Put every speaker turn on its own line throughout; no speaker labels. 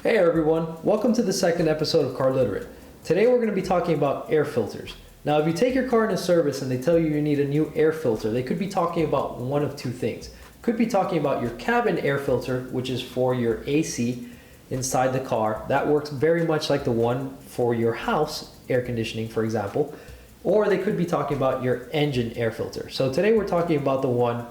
Hey everyone, welcome to the second episode of Carliterate. Today we're going to be talking about air filters. Now if you take your car into service and they tell you need a new air filter, they could be talking about one of two things. Could be talking about your cabin air filter, which is for your AC inside the car. That works very much like the one for your house air conditioning, for example. Or they could be talking about your engine air filter. So today we're talking about the one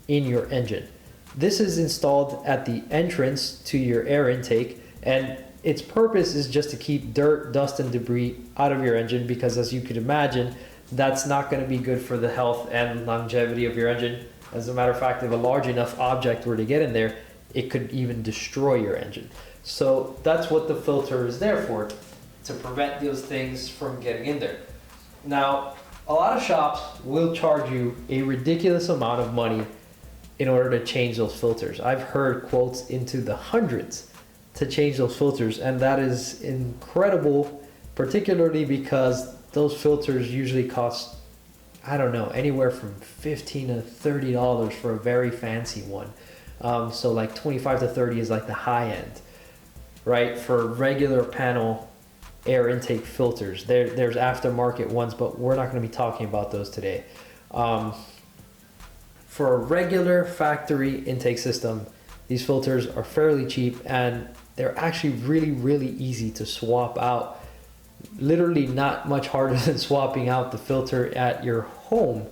in your engine. This is installed at the entrance to your air intake, and its purpose is just to keep dirt, dust, and debris out of your engine, because as you could imagine, that's not going to be good for the health and longevity of your engine. As a matter of fact, if a large enough object were to get in there, it could even destroy your engine. So that's what the filter is there for, to prevent those things from getting in there. Now, a lot of shops will charge you a ridiculous amount of money in order to change those filters. I've heard quotes into the hundreds to change those filters, and that is incredible, particularly because those filters usually cost, I don't know, anywhere from $15 to $30 for a very fancy one. So like 25 to 30 is like the high end, right? For regular panel air intake filters, there's aftermarket ones, but we're not going to be talking about those today. For a regular factory intake system, these filters are fairly cheap, and they're actually really easy to swap out. Literally not much harder than swapping out the filter at your home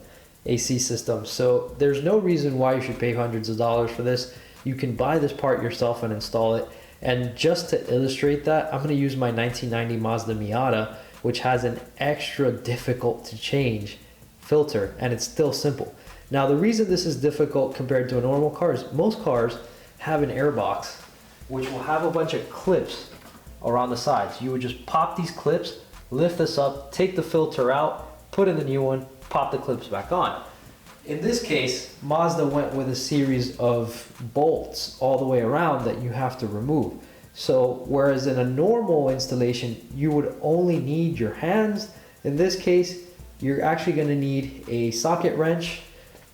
AC system. So there's no reason why you should pay hundreds of dollars for this. You can buy this part yourself and install it. And just to illustrate that, I'm going to use my 1990 Mazda Miata, which has an extra difficult to change filter, and it's still simple. Now the reason this is difficult compared to a normal car is most cars have an air box, which will have a bunch of clips around the sides. You would just pop these clips, lift this up, take the filter out, put in the new one, pop the clips back on. In this case, Mazda went with a series of bolts all the way around that you have to remove. So whereas in a normal installation, you would only need your hands, in this case, you're actually going to need a socket wrench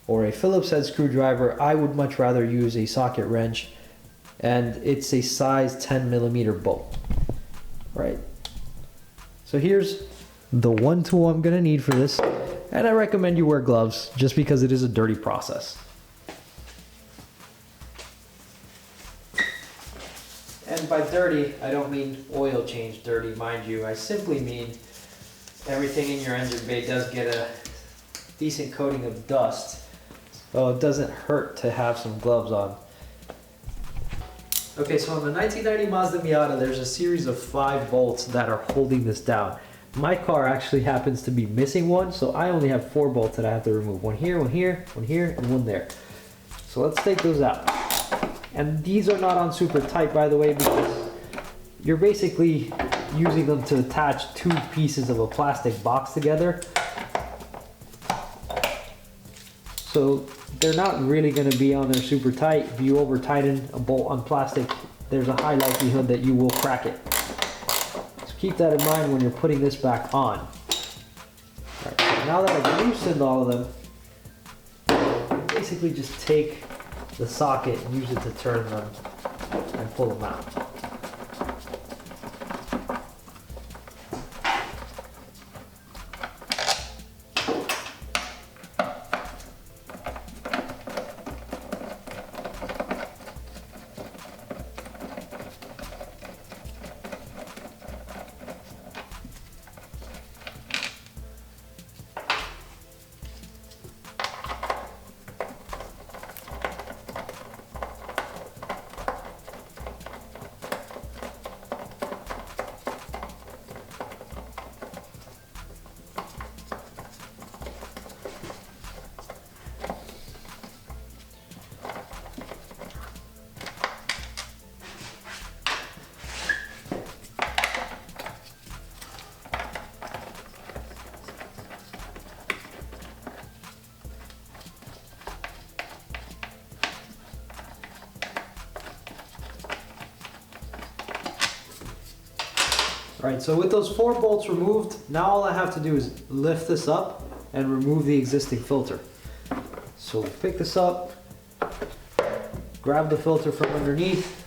or a Phillips head screwdriver. I would much rather use a socket wrench, and it's a size 10 millimeter bolt, right? So here's the one tool I'm gonna need for this, and I recommend you wear gloves just because it is a dirty process. And by dirty, I don't mean oil change dirty, mind you. I simply mean everything in your engine bay does get a decent coating of dust, so it doesn't hurt to have some gloves on. Okay, so on the 1990 Mazda Miata, there's a series of 5 bolts that are holding this down. My car actually happens to be missing one, so I only have 4 bolts that I have to remove. One here, one here, one here, and one there. So let's take those out. And these are not on super tight, by the way, because you're basically using them to attach 2 pieces of a plastic box together. So they're not really going to be on there super tight. If you over tighten a bolt on plastic, there's a high likelihood that you will crack it. So keep that in mind when you're putting this back on. Right, so now that I've loosened all of them, basically just take the socket and use it to turn them and pull them out. Right, so with those 4 bolts removed, now all I have to do is lift this up and remove the existing filter. So pick this up, grab the filter from underneath,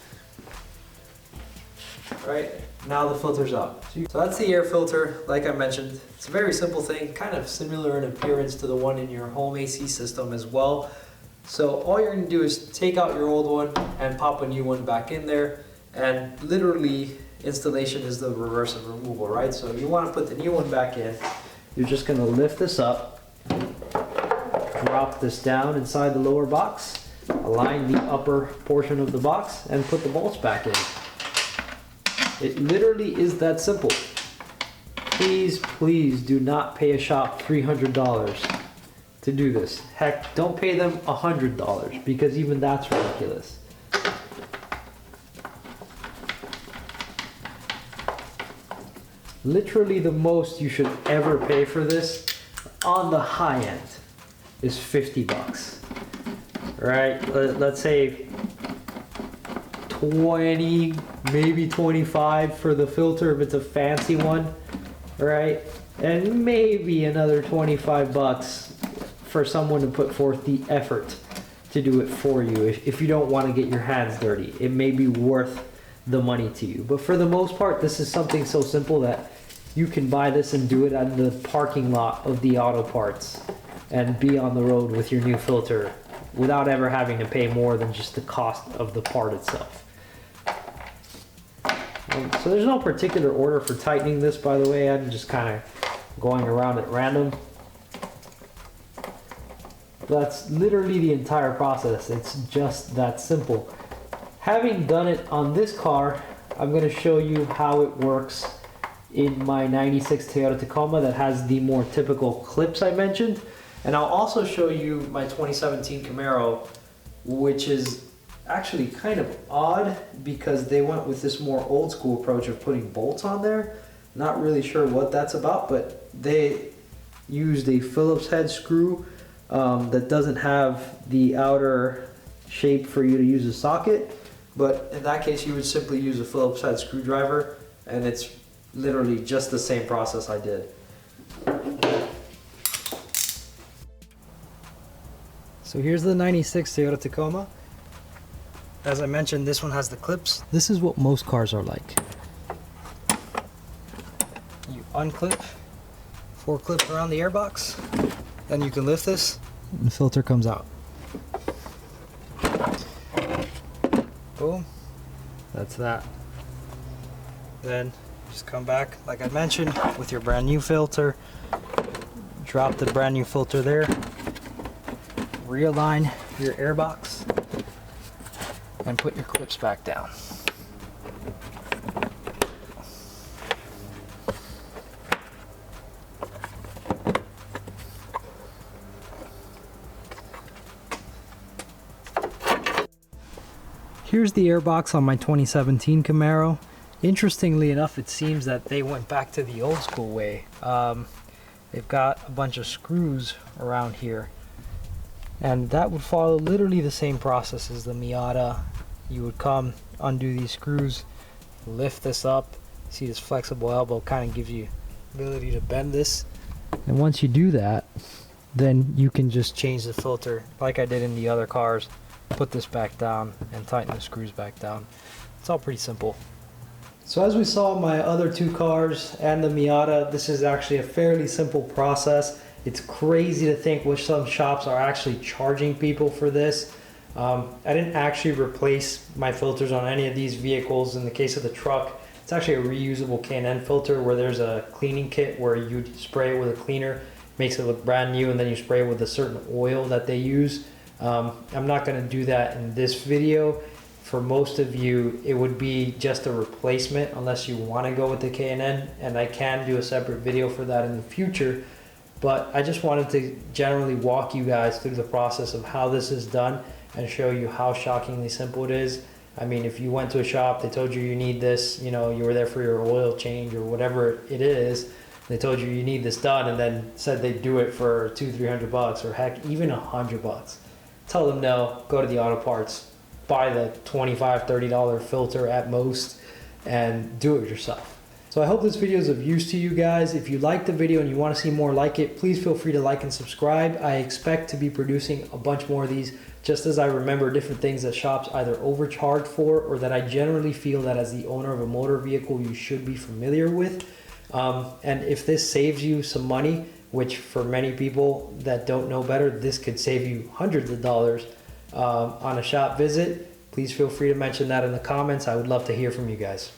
right? Now the filter's up. So that's the air filter, like I mentioned. It's a very simple thing, kind of similar in appearance to the one in your home AC system as well. So all you're gonna do is take out your old one and pop a new one back in there. And literally, installation is the reverse of removal, right? So you wanna put the new one back in. You're just gonna lift this up, drop this down inside the lower box, align the upper portion of the box, and put the bolts back in. It literally is that simple. Please, please do not pay a shop $300 to do this. Heck, don't pay them $100 because even that's ridiculous. Literally the most you should ever pay for this on the high end is 50 bucks. Right? Let's say 20, maybe 25 for the filter if it's a fancy one, right? And maybe another 25 bucks for someone to put forth the effort to do it for you. If you don't want to get your hands dirty, it may be worth the money to you. But for the most part, this is something so simple that you can buy this and do it in the parking lot of the auto parts and be on the road with your new filter without ever having to pay more than just the cost of the part itself. So there's no particular order for tightening this, by the way. I'm just kind of going around at random. That's literally the entire process. It's just that simple. Having done it on this car, I'm going to show you how it works in my 96 Toyota Tacoma that has the more typical clips I mentioned. And I'll also show you my 2017 Camaro, which is actually kind of odd because they went with this more old school approach of putting bolts on there. Not really sure what that's about, but they used a Phillips head screw that doesn't have the outer shape for you to use a socket. But in that case, you would simply use a Phillips head screwdriver, and it's literally just the same process I did. So here's the 96 Toyota Tacoma. As I mentioned, this one has the clips. This is what most cars are like. You unclip 4 clips around the airbox, then you can lift this and the filter comes out. Boom, that's that. Then just come back, like I mentioned, with your brand new filter. Drop the brand new filter there. Realign your airbox and put your clips back down. Here's the airbox on my 2017 Camaro. Interestingly enough, it seems that they went back to the old school way. They've got a bunch of screws around here, and that would follow literally the same process as the Miata. You would come, undo these screws, lift this up. See, this flexible elbow kind of gives you ability to bend this. And once you do that, then you can just change the filter like I did in the other cars. Put this back down and tighten the screws back down. It's all pretty simple. So as we saw in my other 2 cars and the Miata, this is actually a fairly simple process. It's crazy to think which some shops are actually charging people for this. I didn't actually replace my filters on any of these vehicles. In the case of the truck, it's actually a reusable K&N filter where there's a cleaning kit where you spray it with a cleaner, makes it look brand new, and then you spray it with a certain oil that they use. I'm not going to do that in this video. For most of you, it would be just a replacement unless you want to go with the K&N, and I can do a separate video for that in the future. But I just wanted to generally walk you guys through the process of how this is done and show you how shockingly simple it is. I mean, if you went to a shop, they told you you need this, you know, you were there for your oil change or whatever it is, they told you you need this done and then said they'd do it for $200-300 bucks, or heck, even $100 bucks. Tell them no, go to the auto parts, buy the $25-30 filter at most and do it yourself. So I hope this video is of use to you guys. If you liked the video and you want to see more like it, please feel free to like and subscribe. I expect to be producing a bunch more of these, just as I remember different things that shops either overcharge for or that I generally feel that as the owner of a motor vehicle you should be familiar with. And if this saves you some money, which for many people that don't know better, this could save you hundreds of dollars on a shop visit, please feel free to mention that in the comments. I would love to hear from you guys.